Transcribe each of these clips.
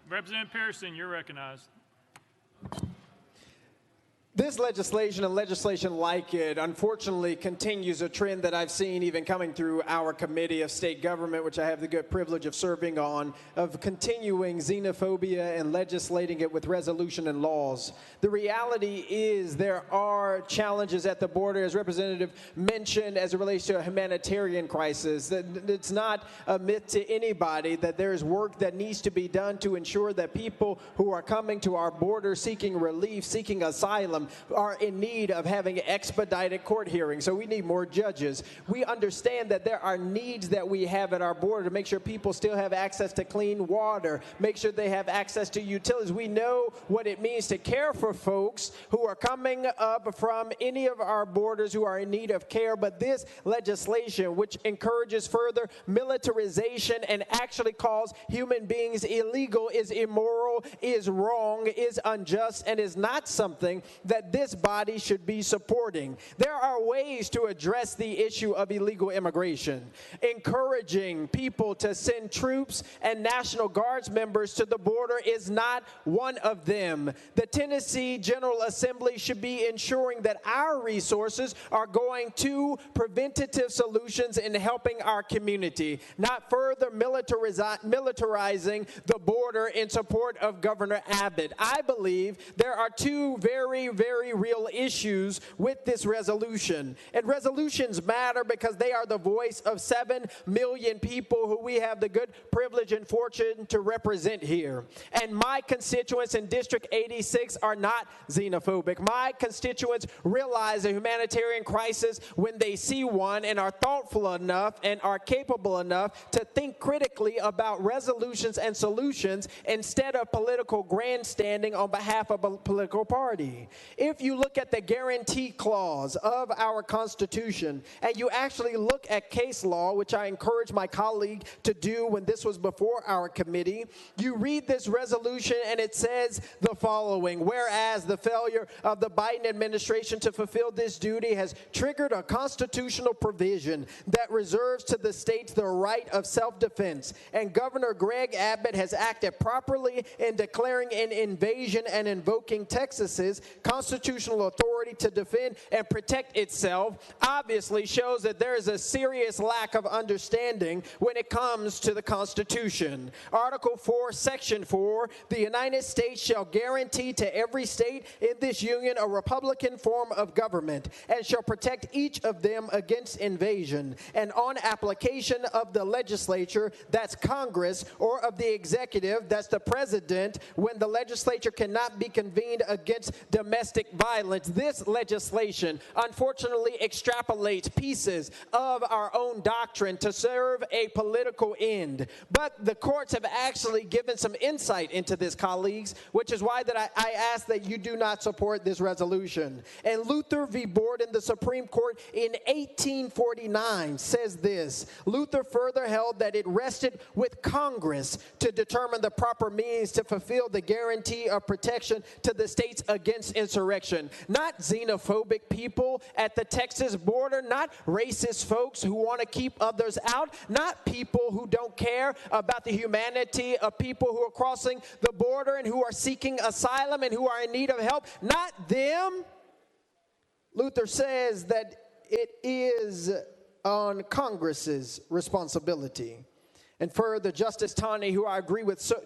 Representative Pearson, you're recognized. This legislation and legislation like it, unfortunately, continues a trend that I've seen even coming through our Committee of State Government, which I have the good privilege of serving on, of continuing xenophobia and legislating it with resolution and laws. The reality is there are challenges at the border, as Representative mentioned, as it relates to a humanitarian crisis. It's not a myth to anybody that there is work that needs to be done to ensure that people who are coming to our border seeking relief, seeking asylum, are in need of having expedited court hearings. So we need more judges. We understand that there are needs that we have at our border to make sure people still have access to clean water, make sure they have access to utilities. We know what it means to care for folks who are coming up from any of our borders who are in need of care. But this legislation, which encourages further militarization and actually calls human beings illegal, is immoral, is wrong, is unjust, and is not something that this body should be supporting. There are ways to address the issue of illegal immigration. Encouraging people to send troops and National Guards members to the border is not one of them. The Tennessee General Assembly should be ensuring that our resources are going to preventative solutions in helping our community, not further militarizing the border in support of Governor Abbott. I believe there are two very real issues with this resolution. And resolutions matter because they are the voice of 7 million people who we have the good privilege and fortune to represent here. And my constituents in District 86 are not xenophobic. My constituents realize a humanitarian crisis when they see one and are thoughtful enough and are capable enough to think critically about resolutions and solutions instead of political grandstanding on behalf of a political party. If you look at the guarantee clause of our Constitution and you actually look at case law, which I encourage my colleague to do when this was before our committee, you read this resolution and it says the following: whereas the failure of the Biden administration to fulfill this duty has triggered a constitutional provision that reserves to the states the right of self-defense, and Governor Greg Abbott has acted properly in declaring an invasion and invoking Texas's constitutional authority to defend and protect itself, obviously shows that there is a serious lack of understanding when it comes to the Constitution. Article 4, Section 4, the United States shall guarantee to every state in this union a republican form of government and shall protect each of them against invasion. And on application of the legislature, that's Congress, or of the executive, that's the president, when the legislature cannot be convened against domestic violence. This legislation unfortunately extrapolates pieces of our own doctrine to serve a political end. But the courts have actually given some insight into this, colleagues, which is why that I ask that you do not support this resolution. And Luther v. Borden, the Supreme Court in 1849 says this: Luther further held that it rested with Congress to determine the proper means to fulfill the guarantee of protection to the states against insurrection. Not xenophobic people at the Texas border, not racist folks who want to keep others out, not people who don't care about the humanity of people who are crossing the border and who are seeking asylum and who are in need of help, not them. Luther says that it is on Congress's responsibility. And further, Justice Taney, who I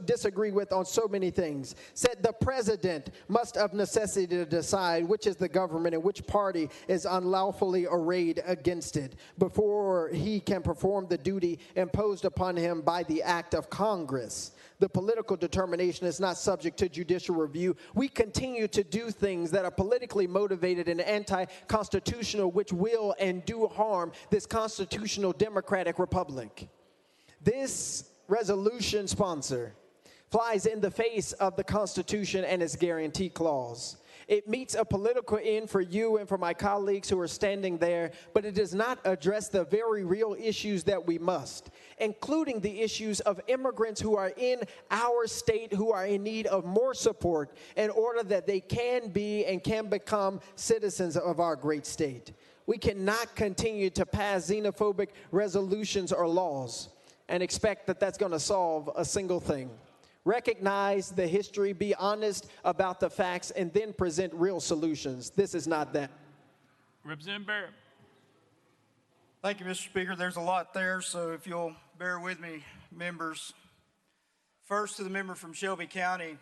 disagree with on so many things, said the president must of necessity decide which is the government and which party is unlawfully arrayed against it before he can perform the duty imposed upon him by the act of Congress. The political determination is not subject to judicial review. We continue to do things that are politically motivated and anti-constitutional, which will and do harm this constitutional democratic republic. This resolution sponsor flies in the face of the Constitution and its guarantee clause. It meets a political end for you and for my colleagues who are standing there, but it does not address the very real issues that we must, including the issues of immigrants who are in our state who are in need of more support in order that they can be and can become citizens of our great state. We cannot continue to pass xenophobic resolutions or laws and expect that that's going to solve a single thing. Recognize the history, be honest about the facts, and then present real solutions. This is not that. Representative Barrett. Thank you, Mr. Speaker. There's a lot there, so if you'll bear with me, members. First, to the member from Shelby County,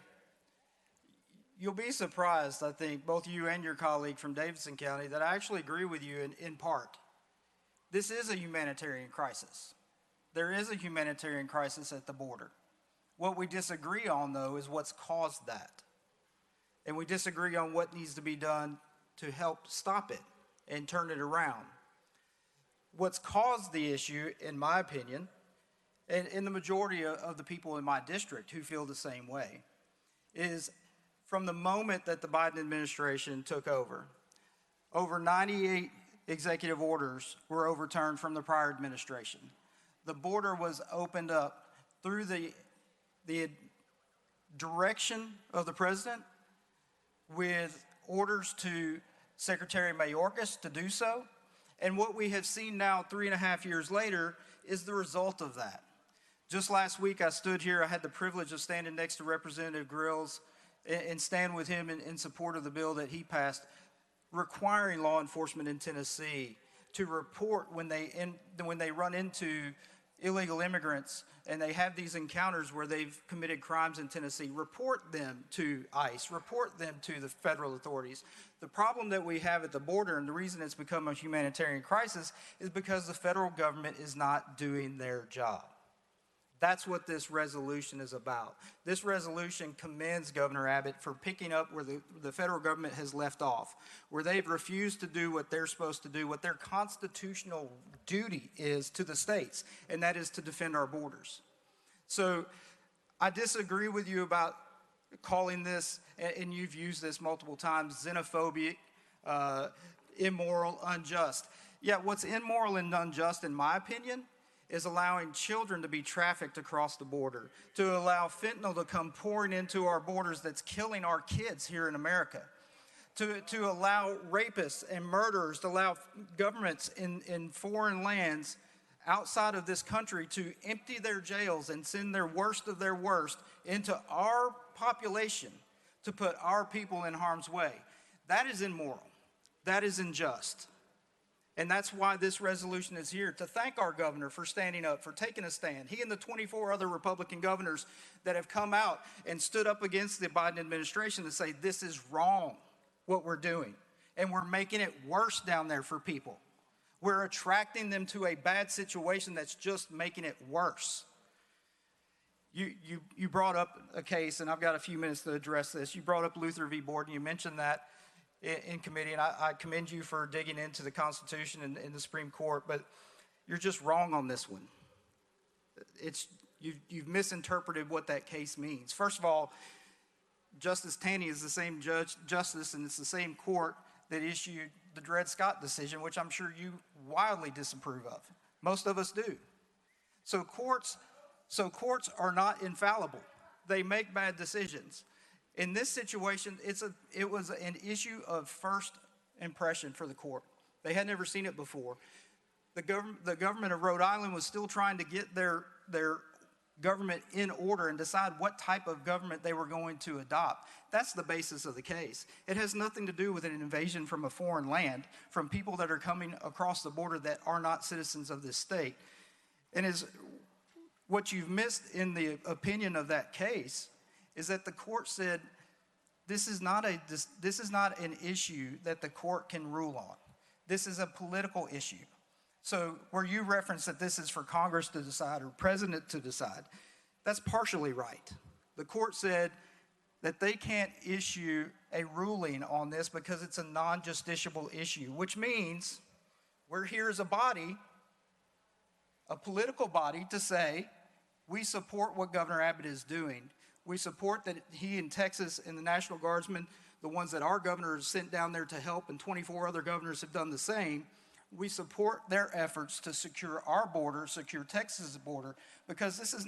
you'll be surprised, I think, both you and your colleague from Davidson County, that I actually agree with you in part. This is a humanitarian crisis. There is a humanitarian crisis at the border. What we disagree on, though, is what's caused that. And we disagree on what needs to be done to help stop it and turn it around. What's caused the issue, in my opinion, and the majority of the people in my district who feel the same way, is from the moment that the Biden administration took over 98 executive orders were overturned from the prior administration. The border was opened up through the direction of the president, with orders to Secretary Mayorkas to do so. And what we have seen now 3.5 years later is the result of that. Just last week I stood here, I had the privilege of standing next to Representative Grills and stand with him in support of the bill that he passed, requiring law enforcement in Tennessee to report when they run into illegal immigrants and they have these encounters where they've committed crimes in Tennessee, report them to ICE, report them to the federal authorities. The problem that we have at the border, and the reason it's become a humanitarian crisis, is because the federal government is not doing their job. That's what this resolution is about. This resolution commends Governor Abbott for picking up where the federal government has left off, where they've refused to do what they're supposed to do, what their constitutional duty is to the states, and that is to defend our borders. So I disagree with you about calling this, and you've used this multiple times, xenophobic, immoral, unjust. Yeah, what's immoral and unjust, in my opinion, is allowing children to be trafficked across the border, to allow fentanyl to come pouring into our borders that's killing our kids here in America, to allow rapists and murderers, to allow governments in foreign lands outside of this country to empty their jails and send their worst of their worst into our population to put our people in harm's way. That is immoral. That is unjust. And that's why this resolution is here, to thank our governor for standing up, for taking a stand. He and the 24 other Republican governors that have come out and stood up against the Biden administration to say this is wrong, what we're doing. And we're making it worse down there for people. We're attracting them to a bad situation that's just making it worse. You brought up a case, and I've got a few minutes to address this. You brought up Luther v. Borden. You mentioned that in committee, and I commend you for digging into the Constitution and the Supreme Court, but you're just wrong on this one. You've misinterpreted what that case means. First of all, Justice Taney is the same justice, and it's the same court that issued the Dred Scott decision, which I'm sure you wildly disapprove of. Most of us do. So courts are not infallible. They make bad decisions. In this situation, it was an issue of first impression for the court. They had never seen it before. The government of Rhode Island was still trying to get their government in order and decide what type of government they were going to adopt. That's the basis of the case. It has nothing to do with an invasion from a foreign land, from people that are coming across the border that are not citizens of this state. And what you've missed in the opinion of that case is that the court said this is not an issue that the court can rule on. This is a political issue. So where you reference that this is for Congress to decide or president to decide, that's partially right. The court said that they can't issue a ruling on this because it's a non-justiciable issue, which means we're here as a body, a political body, to say we support what Governor Abbott is doing. We support that he in Texas and the National Guardsmen, the ones that our governor has sent down there to help, and 24 other governors have done the same. We support their efforts to secure our border, secure Texas' border, because this is not